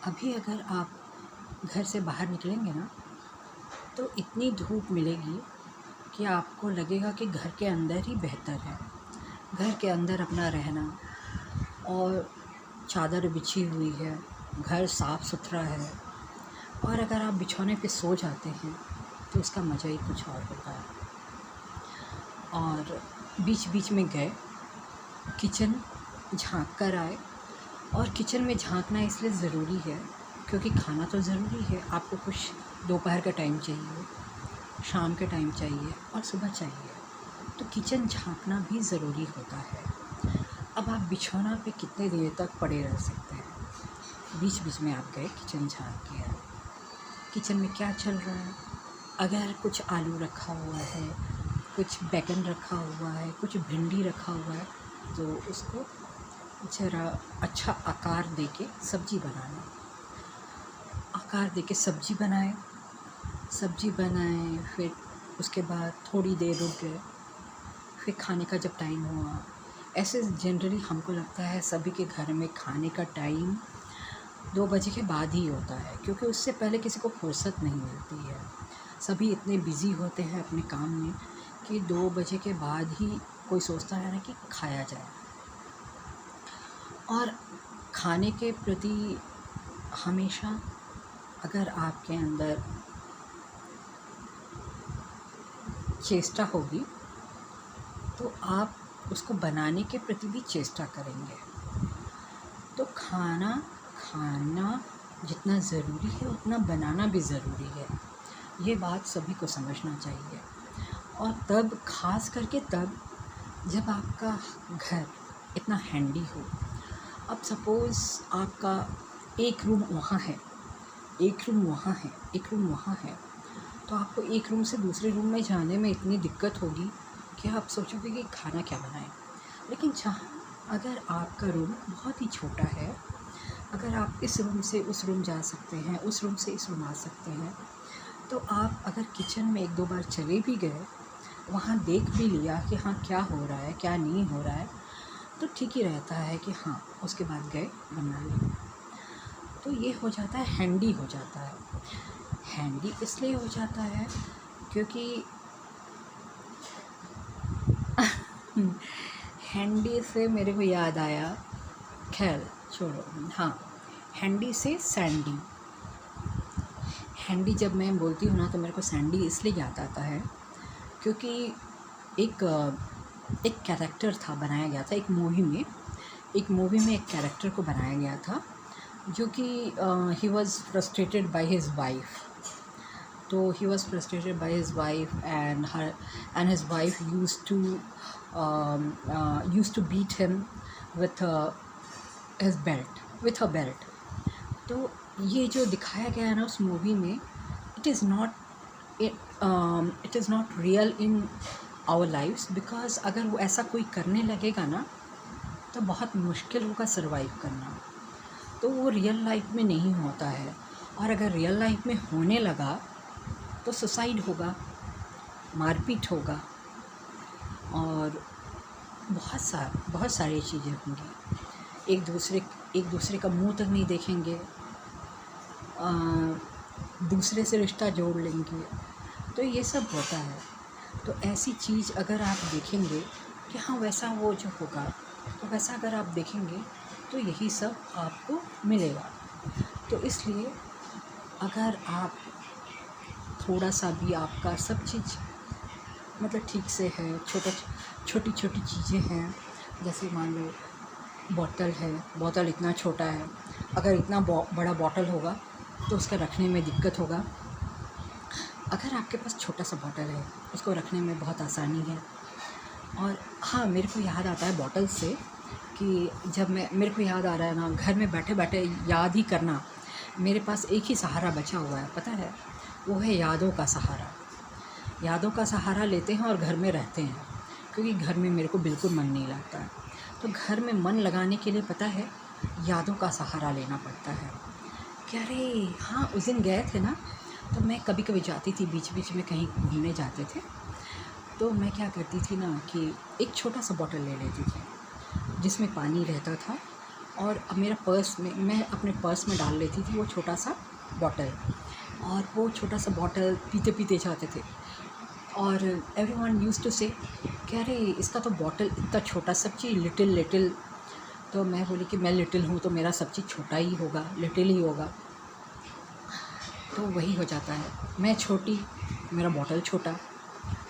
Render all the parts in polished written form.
अभी अगर आप घर से बाहर निकलेंगे ना, तो इतनी धूप मिलेगी कि आपको लगेगा कि घर के अंदर ही बेहतर है। घर के अंदर अपना रहना, और चादर बिछी हुई है, घर साफ़ सुथरा है, और अगर आप बिछौने पे सो जाते हैं तो उसका मज़ा ही कुछ और होता है। और बीच बीच में गए, किचन झांक कर आए। और किचन में झांकना इसलिए ज़रूरी है क्योंकि खाना तो ज़रूरी है, आपको कुछ दोपहर का टाइम चाहिए, शाम के टाइम चाहिए और सुबह चाहिए, तो किचन झांकना भी ज़रूरी होता है। अब आप बिछौना पे कितने देर तक पड़े रह सकते हैं? बीच बीच में आप गए, किचन झांक के आए। किचन में क्या चल रहा है? अगर कुछ आलू रखा हुआ है, कुछ बैंगन रखा हुआ है, कुछ भिंडी रखा हुआ है, तो उसको ज़रा अच्छा आकार देके सब्ज़ी बनाना। आकार देके सब्ज़ी बनाए, फिर उसके बाद थोड़ी देर रुक गए, फिर खाने का जब टाइम हुआ। ऐसे जनरली हमको लगता है सभी के घर में खाने का टाइम 2 बजे के बाद ही होता है, क्योंकि उससे पहले किसी को फुर्सत नहीं मिलती है। सभी इतने बिज़ी होते हैं अपने काम में कि 2 बजे के बाद ही कोई सोचता है ना कि खाया जाए। और खाने के प्रति हमेशा अगर आपके अंदर चेष्टा होगी तो आप उसको बनाने के प्रति भी चेष्टा करेंगे। तो खाना जितना ज़रूरी है उतना बनाना भी ज़रूरी है, ये बात सभी को समझना चाहिए। और तब ख़ास करके तब जब आपका घर इतना हैंडी हो। अब सपोज़ आपका एक रूम वहाँ है, एक रूम वहाँ है, एक रूम वहाँ है, तो आपको एक रूम से दूसरे रूम में जाने में इतनी दिक्कत होगी कि आप सोचोगे कि खाना क्या बनाएं। लेकिन अगर आपका रूम बहुत ही छोटा है, अगर आप इस रूम से उस रूम जा सकते हैं, उस रूम से इस रूम आ सकते हैं, तो आप अगर किचन में 1-2 बार चले भी गए, वहाँ देख भी लिया कि हाँ क्या हो रहा है, क्या नहीं हो रहा है, तो ठीक ही रहता है कि हाँ उसके बाद गए बना लिया। तो ये हो जाता है, हैंडी हो जाता है। हैंडी इसलिए हो जाता है क्योंकि हैंडी से मेरे को याद आया, खैर छोड़ो। हाँ, हैंडी से सैंडी। हैंडी जब मैं बोलती हूँ ना तो मेरे को सैंडी इसलिए याद आता है क्योंकि एक कैरेक्टर था, बनाया गया था एक मूवी में। एक कैरेक्टर को बनाया गया था जो कि he was frustrated by his wife. तो he was frustrated by his wife, and his wife used to beat him with her belt. तो ये जो दिखाया गया है ना उस मूवी में, it is not real in our lives, because अगर वो ऐसा कोई करने लगेगा ना तो बहुत मुश्किल होगा सरवाइव करना। तो वो रियल लाइफ में नहीं होता है, और अगर रियल लाइफ में होने लगा तो सुसाइड होगा, मारपीट होगा, और बहुत सारी चीज़ें होंगी। एक दूसरे का मुंह तक नहीं देखेंगे, दूसरे से रिश्ता जोड़ लेंगे, तो ये सब होता है। तो ऐसी चीज़ अगर आप देखेंगे कि हाँ वैसा वो जो होगा, तो वैसा अगर आप देखेंगे तो यही सब आपको मिलेगा। तो इसलिए अगर आप थोड़ा सा भी आपका सब चीज़ मतलब ठीक से है, छोटी छोटी चीज़ें हैं, जैसे मान लो बॉटल इतना छोटा है, अगर इतना बड़ा बॉटल होगा तो उसका रखने में दिक्कत होगा। अगर आपके पास छोटा सा बॉटल है, उसको रखने में बहुत आसानी है। और हाँ, मेरे को याद आता है बॉटल से कि जब मेरे को याद आ रहा है ना, घर में बैठे बैठे याद ही करना, मेरे पास एक ही सहारा बचा हुआ है, पता है, वो है यादों का सहारा। यादों का सहारा लेते हैं और घर में रहते हैं, क्योंकि घर में मेरे को बिल्कुल मन नहीं लगता है। तो घर में मन लगाने के लिए पता है यादों का सहारा लेना पड़ता है कि अरे हाँ उस दिन गए थे ना, तो मैं कभी कभी जाती थी, बीच बीच में कहीं घूमने जाते थे, तो मैं क्या करती थी ना कि एक छोटा सा बॉटल ले लेती थी जिसमें पानी रहता था, और अब मेरा पर्स में, मैं अपने पर्स में डाल लेती थी वो छोटा सा बॉटल, और वो छोटा सा बॉटल पीते पीते जाते थे। और एवरीवन यूज्ड टू से कि अरे इसका तो बॉटल इतना छोटा, सब चीज़ लिटिल लिटिल। तो मैं बोली कि मैं लिटिल हूँ तो मेरा सब चीज़ छोटा ही होगा, लिटिल ही होगा। तो वही हो जाता है, मैं छोटी, मेरा बॉटल छोटा,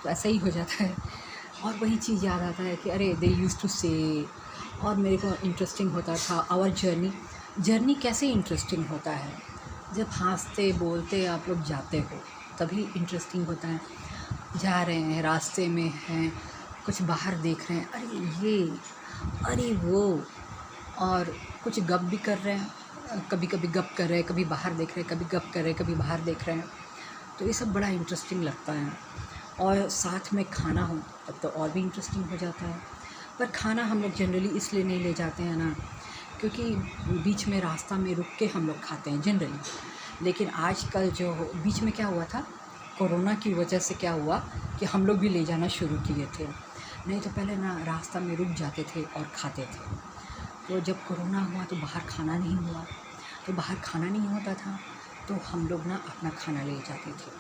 तो ऐसा ही हो जाता है। और वही चीज़ याद आता है कि अरे दे यूज़ टू से। और मेरे को इंटरेस्टिंग होता था आवर जर्नी कैसे इंटरेस्टिंग होता है, जब हंसते बोलते आप लोग जाते हो तभी इंटरेस्टिंग होता है। जा रहे हैं, रास्ते में हैं, कुछ बाहर देख रहे हैं, अरे ये, अरे वो, और कुछ गप भी कर रहे हैं, कभी कभी गप कर रहे हैं, कभी बाहर देख रहे हैं, कभी गप कर रहे हैं, कभी बाहर देख रहे हैं। तो ये सब बड़ा इंटरेस्टिंग लगता है। और साथ में खाना हो तब तो और भी इंटरेस्टिंग हो जाता है। पर खाना हम लोग जनरली इसलिए नहीं ले जाते हैं ना, क्योंकि बीच में रास्ता में रुक के हम लोग खाते हैं जनरली। लेकिन आजकल जो बीच में क्या हुआ था, कोरोना की वजह से क्या हुआ कि हम लोग भी ले जाना शुरू किए थे। नहीं तो पहले ना रास्ता में रुक जाते थे और खाते थे। तो जब कोरोना हुआ तो बाहर खाना नहीं हुआ, तो बाहर खाना नहीं होता था तो हम लोग ना अपना खाना ले जाते थे।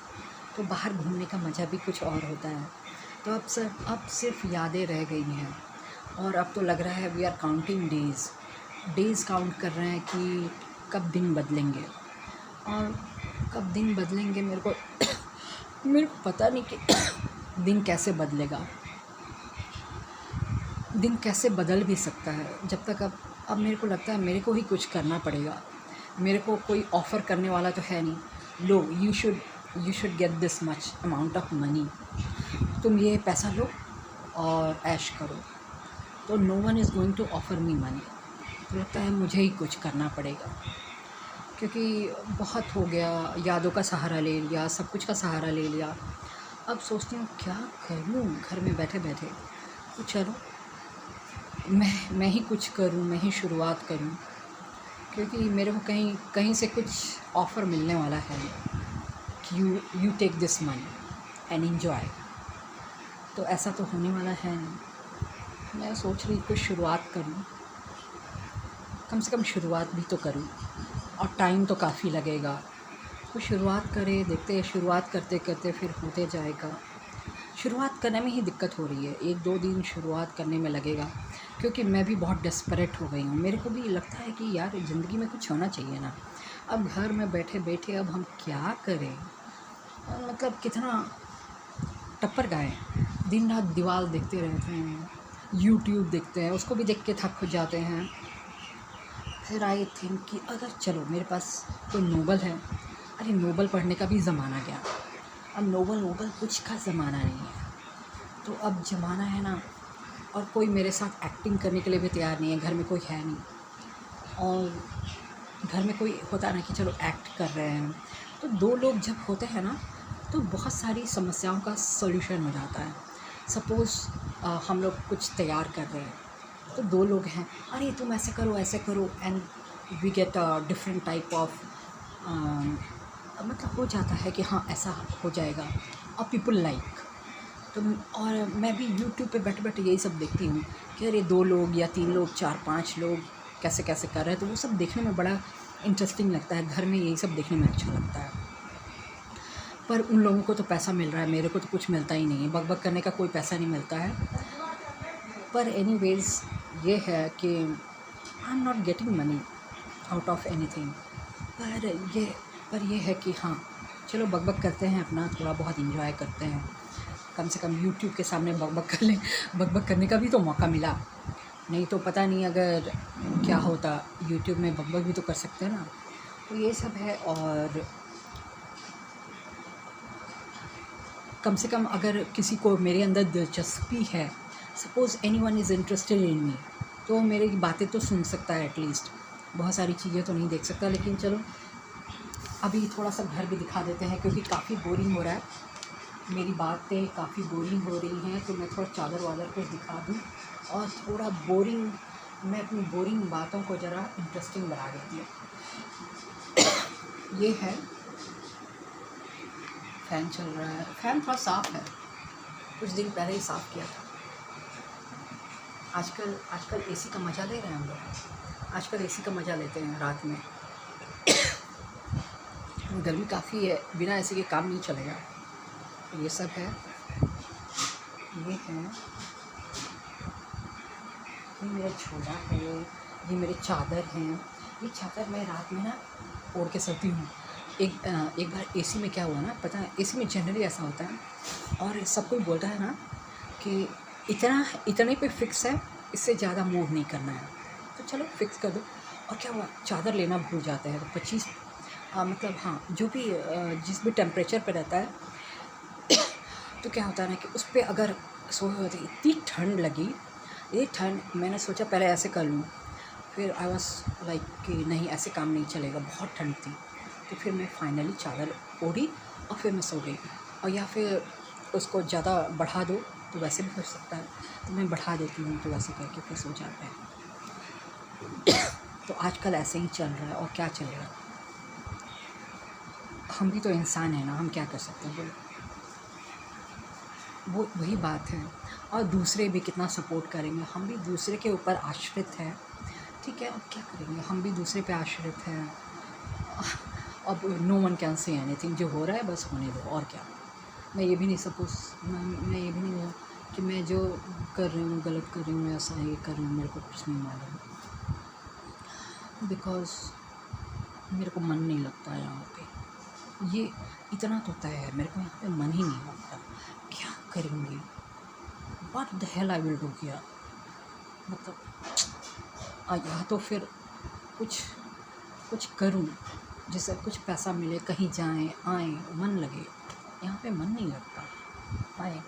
तो बाहर घूमने का मज़ा भी कुछ और होता है। तो अब सिर्फ यादें रह गई हैं। और अब तो लग रहा है we are counting days count कर रहे हैं कि कब दिन बदलेंगे। और कब दिन बदलेंगे मेरे को पता नहीं कि दिन कैसे बदलेगा। दिन कैसे बदल भी सकता है जब तक अब मेरे को लगता है मेरे को ही कुछ करना पड़ेगा। मेरे को कोई ऑफ़र करने वाला तो है नहीं, लो you should get this much amount of money, तुम ये पैसा लो और ऐश करो। तो no one is going to offer me money. तो लगता है मुझे ही कुछ करना पड़ेगा, क्योंकि बहुत हो गया, यादों का सहारा ले लिया, सब कुछ का सहारा ले लिया। अब सोचती हूँ क्या करूँ घर में बैठे बैठे। तो चलो मैं ही कुछ करूँ, मैं ही शुरुआत करूँ, क्योंकि मेरे को कहीं से कुछ ऑफ़र मिलने वाला है कि you take this money and enjoy. तो ऐसा तो होने वाला है नहीं। मैं सोच रही कुछ शुरुआत करूँ, कम से कम शुरुआत भी तो करूँ, और टाइम तो काफ़ी लगेगा। तो शुरुआत करें, देखते हैं, शुरुआत करते करते फिर होते जाएगा। शुरुआत करने में ही दिक्कत हो रही है, 1-2 दिन शुरुआत करने में लगेगा, क्योंकि मैं भी बहुत डेस्परेट हो गई हूँ। मेरे को भी लगता है कि यार ज़िंदगी में कुछ होना चाहिए ना। अब घर में बैठे बैठे अब हम क्या करें, मतलब कितना टप्पर गाएँ। दिन रात दीवार देखते रहते हैं, यूट्यूब देखते हैं, उसको भी देख के थक हो जाते हैं। फिर आई थिंक कि अगर चलो मेरे पास कोई नोवेल है, अरे नोवेल पढ़ने का भी ज़माना गया। अब नोवेल कुछ का ज़माना नहीं है। तो अब ज़माना है ना, और कोई मेरे साथ एक्टिंग करने के लिए भी तैयार नहीं है, घर में कोई है नहीं। और घर में कोई होता है ना कि चलो एक्ट कर रहे हैं, तो 2 लोग जब होते हैं ना तो बहुत सारी समस्याओं का सॉल्यूशन हो जाता है। सपोज़ हम लोग कुछ तैयार कर रहे हैं, तो 2 लोग हैं, अरे तुम ऐसे करो and we get a different type of, मतलब हो जाता है कि हाँ ऐसा हो जाएगा और पीपल लाइक। तो और मैं भी यूट्यूब पे बैठे बैठे यही सब देखती हूँ कि अरे 2 लोग या 3 लोग 4-5 लोग कैसे कैसे कर रहे हैं, तो वो सब देखने में बड़ा इंटरेस्टिंग लगता है। घर में यही सब देखने में अच्छा लगता है। पर उन लोगों को तो पैसा मिल रहा है, मेरे को तो कुछ मिलता ही नहीं है, बक करने का कोई पैसा नहीं मिलता है। पर एनीवेज़ ये है कि I am not getting money out of anything. पर ये है कि हाँ चलो बक करते हैं, अपना थोड़ा बहुत इंजॉय करते हैं। कम से कम यूट्यूब के सामने बक कर लें, बक करने का भी तो मौका मिला। नहीं तो पता नहीं अगर क्या होता, यूट्यूब में बक भी तो कर सकते हैं ना। तो ये सब है। और कम से कम अगर किसी को मेरे अंदर दिलचस्पी है, suppose anyone is interested in me, तो मेरी बातें तो सुन सकता है एटलीस्ट। बहुत सारी चीज़ें तो नहीं देख सकता, लेकिन चलो अभी थोड़ा सा घर भी दिखा देते हैं, क्योंकि काफ़ी बोरिंग हो रहा है, मेरी बातें काफ़ी बोरिंग हो रही हैं। तो मैं थोड़ा चादर वादर कुछ दिखा दूँ, और थोड़ा मैं अपनी बोरिंग बातों को ज़रा इंटरेस्टिंग बना देती हूँ। ये है, फ़ैन चल रहा है, फ़ैन थोड़ा साफ़ है, कुछ दिन पहले ही साफ़ किया था। आजकल एसी का मज़ा ले रहे हैं हम लोग। आजकल एसी का मज़ा लेते हैं रात में। गर्मी काफ़ी है, बिना एसी के काम नहीं चलेगा। तो ये सब है, ये है, ये मेरा झोला है, ये मेरे चादर हैं। ये चादर मैं रात में ना ओढ़ के सोती हूँ। एक बार एसी में क्या हुआ ना, पता है, एसी में जनरली ऐसा होता है और सब कोई बोलता है ना कि इतने पे फिक्स है, इससे ज़्यादा मूव नहीं करना है, तो चलो फिक्स कर दो। और क्या हुआ, चादर लेना भूल जाते हैं, तो 25 मतलब हाँ, जो भी जिस भी टेम्परेचर पे रहता है तो क्या होता है ना कि उस पर अगर सोए होते, इतनी ठंड लगी, ये ठंड, मैंने सोचा पहले ऐसे कर लूँ, फिर आई वॉज लाइक कि नहीं, ऐसे काम नहीं चलेगा, बहुत ठंड थी। तो फिर मैं फाइनली चादर ओढ़ी और फिर मैं सो गई। और या फिर उसको ज़्यादा बढ़ा दो तो वैसे भी हो सकता है, तो मैं बढ़ा देती हूँ, तो वैसे करके फिर सो जाते हैं। तो आजकल ऐसे ही चल रहा है, और क्या चलेगा। हम भी तो इंसान हैं ना, हम क्या कर सकते हैं बोलो। वो वही बात है। और दूसरे भी कितना सपोर्ट करेंगे, हम भी दूसरे के ऊपर आश्रित हैं, ठीक है। अब क्या करेंगे, हम भी दूसरे पे आश्रित हैं। अब no one can say anything, जो हो रहा है बस होने दो, और क्या। मैं ये भी नहीं मैं ये भी नहीं कि मैं जो कर रही हूँ गलत कर रही हूँ, ऐसा ये कर रही हूँ, मेरे को कुछ नहीं मालूम, बिकॉज़ मेरे को मन नहीं लगता यहाँ पे। ये इतना तो तय है, मेरे को यहाँ पे मन ही नहीं लगता। क्या करेंगे, what the hell I will do here. मतलब या तो फिर कुछ कुछ करूँ जिससे कुछ पैसा मिले, कहीं जाएं आएँ, मन लगे। यहाँ पे मन नहीं लगता। बाय।